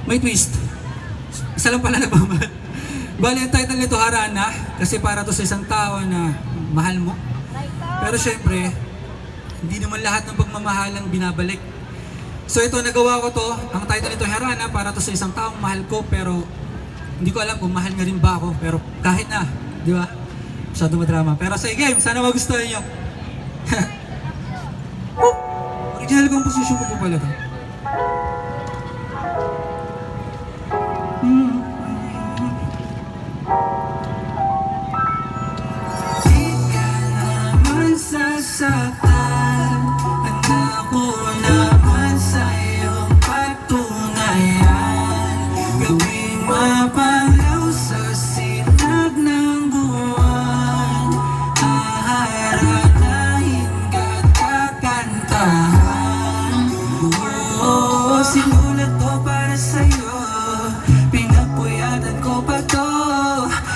may twist. Isa lang pala nagmamahal. Bali, ang title nito Harana, kasi para to sa isang tao na mahal mo. Pero syempre, hindi naman lahat ng pagmamahalan binabalik. So ito, nagawa ko to. Ang title nito Harana, para to sa isang taong mahal ko, pero hindi ko alam kung mahal nga rin ba ako. Pero kahit na, di ba? Masyado madrama. Pero sa game, sana magustuhan nyo. Original composition ko po pala to. Di ka naman sasaktan, handa ko naman sa'yo patunayan. Gawing mapalaw sa sinag ng buwan, haharanahin ka't kakantahan. Oo, sinulat ko para sa'yo, pinapuyatan ko pa to.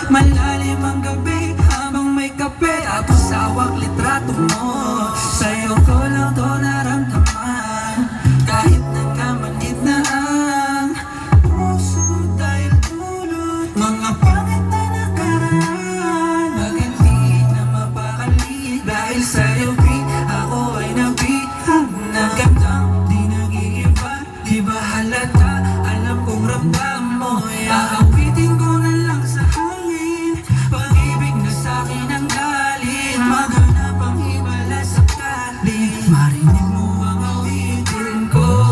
Malalim ang gabi habang may kape, tapos hawak litrato mo. Sa'yo ko lang to naramdaman, kahit nagkamanid na ang puso dahil dulot mga pangit na nakaraan. Bakit di na mapakali dahil sa'yo ako ay nabihag na gandang di nagigiba. Di ba halata, alam kong ramdam mo. Aawitin ko na lang sa hangin, pag-ibig na sa'kin ang galing. Maghanap ang himala sa kali, marinig mo ang awitin ko.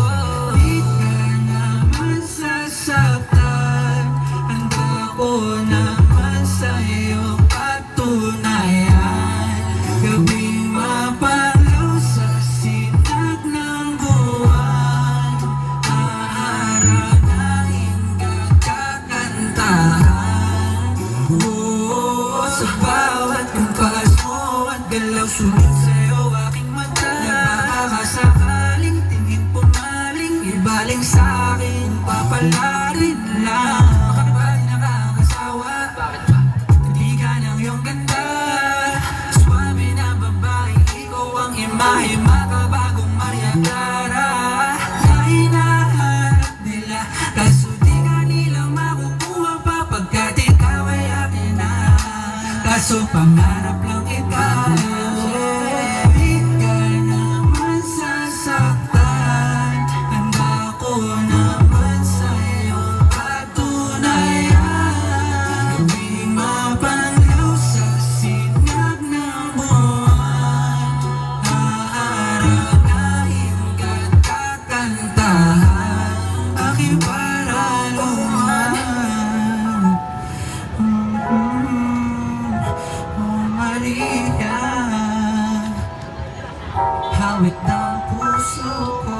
Di ka naman sasaktan, handa ko naman sa'yo patunayan. Gawing mapalaw sa sinag ng buwan, haharanahin ka't kakantahan. Oo, sa bawat kumpas mo at galaw, sunod sa'yo aking mata. Nagpapakasakaling tingin pumaling, ibaling sa'kin, papalarin lang. Bakit ba di nakakasawa? Bakit ba? Hindi ka ng iyong ganda, swabe na babae, ikaw ang imahe, makabagong Maria Clara. Na hinahanap nila, kaso di ka nila makukuha pa, pagkat ikaw ay akin na. Kaso pangarap lang ikaw. Di ka naman sasaktan, handa ko naman sa'yo patunayan. Gawing mapalaw sa sinag ng buwan, haharanahin ka't kakantahan. Aking paraluman. Oh Maria, hawit ng puso ko.